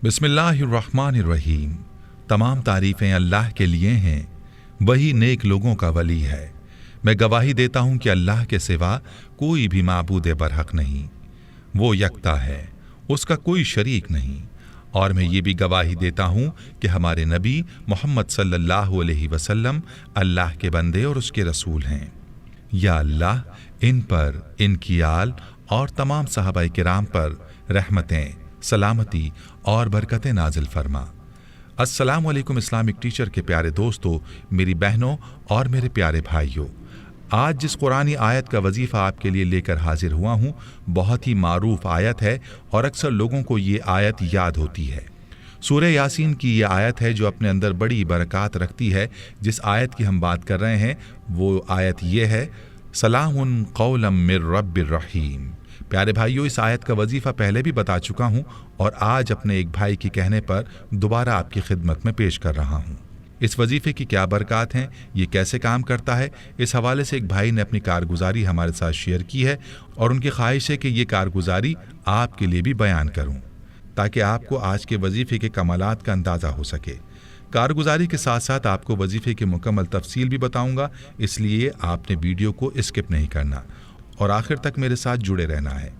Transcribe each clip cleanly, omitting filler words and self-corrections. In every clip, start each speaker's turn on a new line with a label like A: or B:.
A: बिस्मिल्लाहिर्रहमानिर्रहीम। तमाम तारीफ़ें अल्लाह के लिए हैं, वही नेक लोगों का वली है। मैं गवाही देता हूँ कि अल्लाह के सिवा कोई भी माबूद बरहक नहीं, वो यकता है, उसका कोई शरीक नहीं। और मैं ये भी गवाही देता हूँ कि हमारे नबी मोहम्मद सल्लल्लाहु अलैहि वसल्लम अल्लाह के बंदे और उसके रसूल हैं। या अल्लाह इन पर, इनकी आल और तमाम सहाबाए किराम पर रहमतें, सलामती और बरकतें नाजिल फरमा। अस्सलामु अलैकुम इस्लामिक टीचर के प्यारे दोस्तों, मेरी बहनों और मेरे प्यारे भाइयों, आज जिस कुरानी आयत का वजीफ़ा आपके लिए लेकर हाजिर हुआ हूँ, बहुत ही मारूफ आयत है और अक्सर लोगों को ये आयत याद होती है। सूरह यासीन की ये आयत है जो अपने अंदर बड़ी बरक़ात रखती है। जिस आयत की हम बात कर रहे हैं वो आयत ये है, सलामुन कौलम मिर रब्बिर रहीम। प्यारे भाइयों, इस आयत का वजीफ़ा पहले भी बता चुका हूँ और आज अपने एक भाई के कहने पर दोबारा आपकी खिदमत में पेश कर रहा हूँ। इस वजीफ़े की क्या बरक़ात हैं, ये कैसे काम करता है, इस हवाले से एक भाई ने अपनी कारगुजारी हमारे साथ शेयर की है और उनकी ख्वाहिश है कि ये कारगुजारी आपके लिए भी बयान करूँ ताकि आपको आज के वजीफ़े के कमालात का अंदाज़ा हो सके। कारगुजारी के साथ साथ आपको वजीफ़े की मुकम्मल तफसील भी बताऊँगा, इसलिए आपने वीडियो को स्किप नहीं करना और आखिर तक मेरे साथ जुड़े रहना है।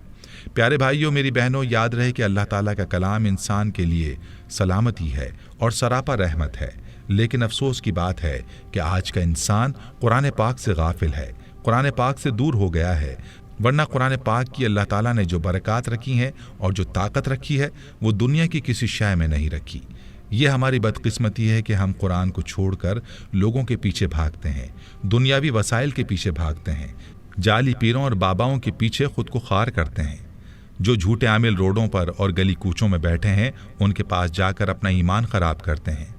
A: प्यारे भाइयों, मेरी बहनों, याद रहे कि अल्लाह ताला का कलाम इंसान के लिए सलामती है और सरापा रहमत है। लेकिन अफसोस की बात है कि आज का इंसान कुरान पाक से गाफिल है, कुरान पाक से दूर हो गया है। वरना कुरान पाक की अल्लाह ताला ने जो बरक़ात रखी हैं और जो ताकत रखी है वो दुनिया की किसी शय में नहीं रखी। ये हमारी बदकिस्मती है कि हम कुरान को छोड़कर लोगों के पीछे भागते हैं, दुनियावी वसाइल के पीछे भागते हैं, जाली पीरों और बाबाओं के पीछे खुद को खार करते हैं। जो झूठे आमिल रोडों पर और गली कूचों में बैठे हैं उनके पास जाकर अपना ईमान ख़राब करते हैं।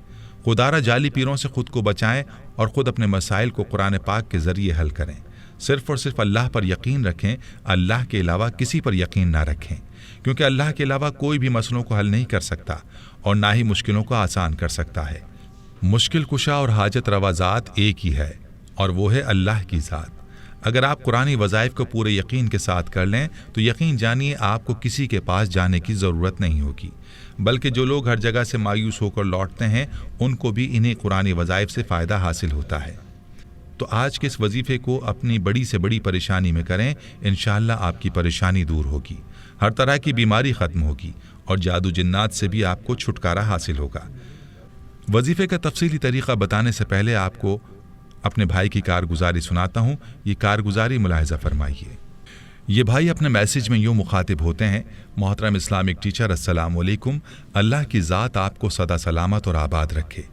A: खुदारा जाली पीरों से खुद को बचाएं और ख़ुद अपने मसाइल को कुरान पाक के ज़रिए हल करें। सिर्फ़ और सिर्फ अल्लाह पर यकीन रखें, अल्लाह के अलावा किसी पर यकीन ना रखें, क्योंकि अल्लाह के अलावा कोई भी मसलों को हल नहीं कर सकता और ना ही मुश्किलों को आसान कर सकता है। मुश्किल कुशा और हाजत रवा ज़ात एक ही है और वो है अल्लाह की ज़ात। अगर आप कुरानी वज़ाइफ को पूरे यकीन के साथ कर लें तो यकीन जानिए आपको किसी के पास जाने की ज़रूरत नहीं होगी, बल्कि जो लोग हर जगह से मायूस होकर लौटते हैं उनको भी इन्हीं कुरानी वज़ाइफ से फ़ायदा हासिल होता है। तो आज के इस वजीफ़े को अपनी बड़ी से बड़ी परेशानी में करें, इंशाअल्लाह आपकी परेशानी दूर होगी, हर तरह की बीमारी ख़त्म होगी और जादू जिन्नात से भी आपको छुटकारा हासिल होगा। वजीफ़े का तफसीली तरीक़ा बताने से पहले आपको अपने भाई की कारगुजारी सुनाता हूँ। ये कारगुजारी मुलाहिज़ा फरमाइए। ये भाई अपने मैसेज में यूँ मुखातिब होते हैं, मोहतरम इस्लामिक टीचर, अस्सलामु अलैकुम। अल्लाह की ज़ात आपको सदा सलामत और आबाद रखे।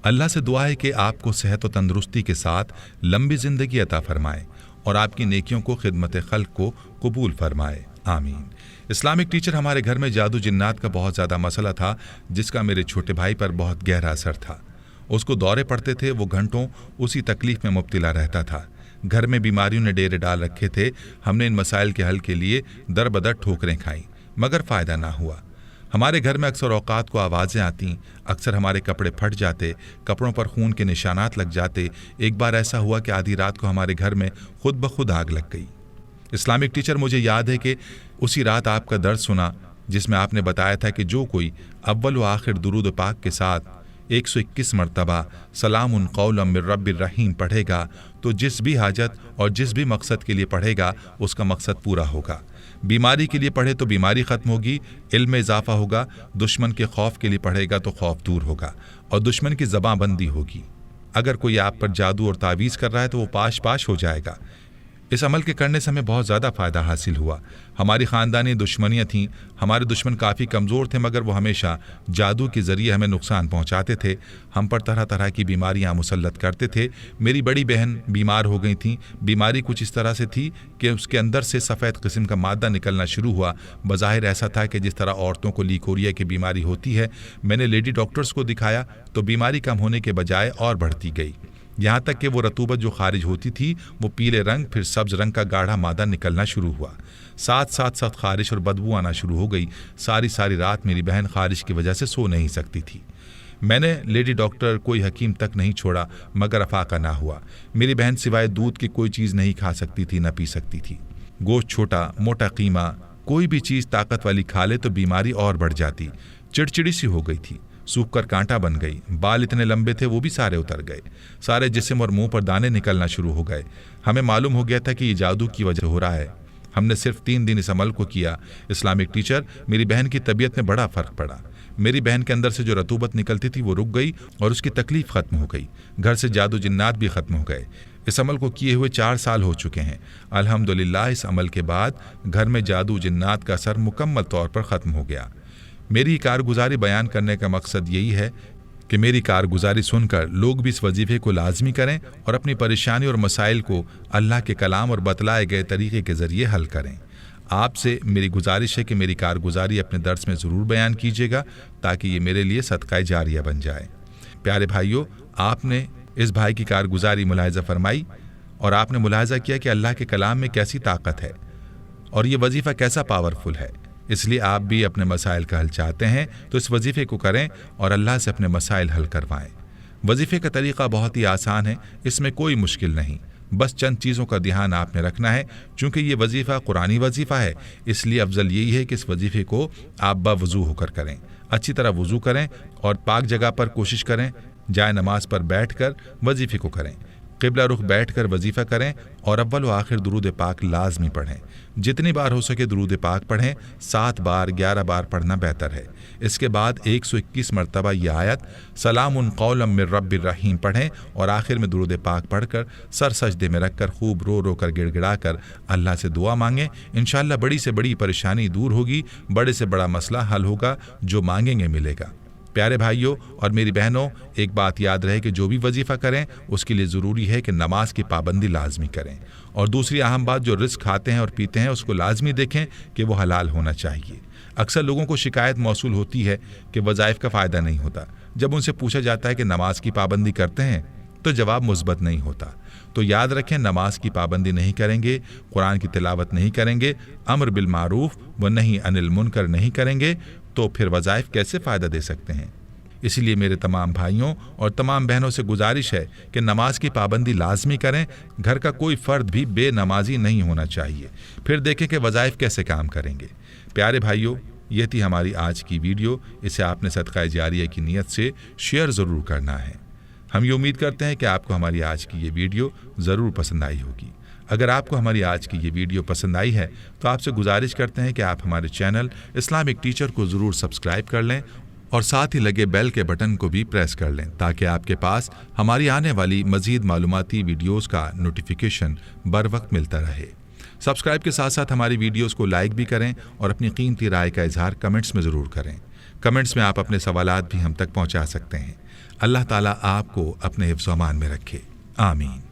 A: अल्लाह से दुआ है कि आपको सेहत व तंदुरुस्ती के साथ लंबी ज़िंदगी अता फ़रमाए और आपकी नेकियों को खिदमत खल्क़ को कबूल फ़रमाए, आमीन। इस्लामिक टीचर, हमारे घर में जादू जिन्नात का बहुत ज़्यादा मसला था जिसका मेरे छोटे भाई पर बहुत गहरा असर था। उसको दौरे पड़ते थे, वो घंटों उसी तकलीफ़ में मुब्तला रहता था। घर में बीमारियों ने डेरे डाल रखे थे। हमने इन मसाइल के हल के लिए दर बदर ठोकरें खाईं मगर फ़ायदा ना हुआ। हमारे घर में अक्सर औकात को आवाज़ें आतीं, अक्सर हमारे कपड़े फट जाते, कपड़ों पर खून के निशानात लग जाते। एक बार ऐसा हुआ कि आधी रात को हमारे घर में खुद ब खुद आग लग गई। इस्लामिक टीचर, मुझे याद है कि उसी रात आपका दर्द सुना जिसमें आपने बताया था कि जो कोई अव्वल व आखिर दुरूद पाक के साथ 121 मरतबा सलामुन कौलम मिर रब्बिर रहीम पढ़ेगा तो जिस भी हाजत और जिस भी मकसद के लिए पढ़ेगा उसका मकसद पूरा होगा। बीमारी के लिए पढ़े तो बीमारी ख़त्म होगी, इल्म में इजाफा होगा। दुश्मन के खौफ के लिए पढ़ेगा तो खौफ दूर होगा और दुश्मन की ज़बां बंदी होगी। अगर कोई आप पर जादू और तावीज़ कर रहा है तो वो पाश पाश हो जाएगा। इस अमल के करने से हमें बहुत ज़्यादा फ़ायदा हासिल हुआ। हमारी ख़ानदानी दुश्मनियाँ थीं, हमारे दुश्मन काफ़ी कमज़ोर थे मगर वो हमेशा जादू के ज़रिए हमें नुकसान पहुँचाते थे, हम पर तरह तरह की बीमारियाँ मुसल्लत करते थे। मेरी बड़ी बहन बीमार हो गई थी। बीमारी कुछ इस तरह से थी कि उसके अंदर से सफ़ेद किस्म का मादा निकलना शुरू हुआ। बज़ाहिर ऐसा था कि जिस तरह औरतों को लीकोरिया की बीमारी होती है। मैंने लेडी डॉक्टर्स को दिखाया तो बीमारी कम होने के बजाय और बढ़ती गई, यहाँ तक कि वो रतूबत जो खारिज होती थी वो पीले रंग फिर सब्ज़ रंग का गाढ़ा मादा निकलना शुरू हुआ। साथ साथ सख्त खारिश और बदबू आना शुरू हो गई। सारी सारी रात मेरी बहन खारिश की वजह से सो नहीं सकती थी। मैंने लेडी डॉक्टर, कोई हकीम तक नहीं छोड़ा मगर अफाका ना हुआ। मेरी बहन सिवाय दूध की कोई चीज़ नहीं खा सकती थी, न पी सकती थी। गोश्त छोटा मोटा कीमा कोई भी चीज़ ताकत वाली खा ले तो बीमारी और बढ़ जाती। चिड़चिड़ी सी हो गई थी, सूख कर कांटा बन गई। बाल इतने लंबे थे वो भी सारे उतर गए। सारे जिस्म और मुंह पर दाने निकलना शुरू हो गए। हमें मालूम हो गया था कि ये जादू की वजह हो रहा है। हमने सिर्फ 3 दिन इस अमल को किया। इस्लामिक टीचर, मेरी बहन की तबीयत में बड़ा फ़र्क पड़ा। मेरी बहन के अंदर से जो रतूबत निकलती थी वो रुक गई और उसकी तकलीफ ख़त्म हो गई। घर से जादू जिन्नात भी ख़त्म हो गए। इस अमल को किए हुए 4 साल हो चुके हैं। अल्हम्दुलिल्लाह इस अमल के बाद घर में जादू जिन्नात का असर मुकम्मल तौर पर ख़त्म हो गया। मेरी कारगुजारी बयान करने का मकसद यही है कि मेरी कारगुजारी सुनकर लोग भी इस वजीफे को लाजमी करें और अपनी परेशानी और मसाइल को अल्लाह के कलाम और बतलाए गए तरीके के ज़रिए हल करें। आपसे मेरी गुजारिश है कि मेरी कारगुजारी अपने दर्स में ज़रूर बयान कीजिएगा ताकि ये मेरे लिए सदक़ाए जारिया बन जाए। प्यारे भाइयों, आपने इस भाई की कारगुजारी मुलाहिज़ा फरमाई और आपने मुलाहिज़ा किया कि अल्लाह के कलाम में कैसी ताकत है और ये वजीफ़ा कैसा पावरफुल है। इसलिए आप भी अपने मसाइल का हल चाहते हैं तो इस वजीफ़े को करें और अल्लाह से अपने मसाइल हल करवाएं। वजीफ़े का तरीक़ा बहुत ही आसान है, इसमें कोई मुश्किल नहीं। बस चंद चीज़ों का ध्यान आपने रखना है। चूँकि ये वजीफ़ा कुरानी वजीफ़ा है, इसलिए अफजल यही है कि इस वजीफ़े को आप बावज़ू होकर करें। अच्छी तरह वज़ू करें और पाक जगह पर कोशिश करें। जाए नमाज पर बैठकर वजीफ़े को करें। क़िबला रुख बैठकर वजीफ़ा करें और अव्वल व आखिर दुरूद पाक लाजमी पढ़ें। जितनी बार हो सके दुरूद पाक पढ़ें। 7 बार 11 बार पढ़ना बेहतर है। इसके बाद 121 मरतबा ये आयत सलामुन कौलम मिर रब्बिर रहीम पढ़ें और आखिर में दुरूद पाक पढ़कर सर सजदे में रखकर खूब रो रो कर गिड़गिड़ा कर अल्लाह से दुआ मांगें। इंशाअल्लाह बड़ी से बड़ी परेशानी दूर होगी, बड़े से बड़ा मसला हल होगा, जो मांगेंगे मिलेगा। प्यारे भाइयों और मेरी बहनों, एक बात याद रहे कि जो भी वजीफ़ा करें उसके लिए ज़रूरी है कि नमाज की पाबंदी लाजमी करें। और दूसरी अहम बात, जो रिस्क खाते हैं और पीते हैं उसको लाजमी देखें कि वो हलाल होना चाहिए। अक्सर लोगों को शिकायत मौसूल होती है कि वज़ाइफ का फ़ायदा नहीं होता। जब उनसे पूछा जाता है कि नमाज की पाबंदी करते हैं तो जवाब मुस्बत नहीं होता। तो याद रखें, नमाज की पाबंदी नहीं करेंगे, कुरान की तिलावत नहीं करेंगे, अम्र बिल मारूफ व नही अनिल मुनकर नहीं करेंगे तो फिर वज़ाइफ कैसे फ़ायदा दे सकते हैं। इसीलिए मेरे तमाम भाइयों और तमाम बहनों से गुजारिश है कि नमाज की पाबंदी लाजमी करें। घर का कोई फ़र्द भी बेनमाजी नहीं होना चाहिए। फिर देखें कि वज़ाइफ कैसे काम करेंगे। प्यारे भाइयों, ये थी हमारी आज की वीडियो। इसे आपने सदक़ाए जारिया की नीयत से शेयर ज़रूर करना है। हम ये उम्मीद करते हैं कि आपको हमारी आज की ये वीडियो ज़रूर पसंद आई होगी। अगर आपको हमारी आज की ये वीडियो पसंद आई है तो आपसे गुजारिश करते हैं कि आप हमारे चैनल इस्लामिक टीचर को ज़रूर सब्सक्राइब कर लें और साथ ही लगे बेल के बटन को भी प्रेस कर लें ताकि आपके पास हमारी आने वाली मज़ीद मालूमाती वीडियोज़ का नोटिफिकेशन बर वक्त मिलता रहे। सब्सक्राइब के साथ साथ हमारी वीडियोज़ को लाइक भी करें और अपनी कीमती राय का इजहार कमेंट्स में ज़रूर करें। कमेंट्स में आप अपने सवालात भी हम तक पहुँचा सकते हैं। अल्लाह ताला आपको अपने हिफ्ज़-ओ-अमान में रखे। आमीन।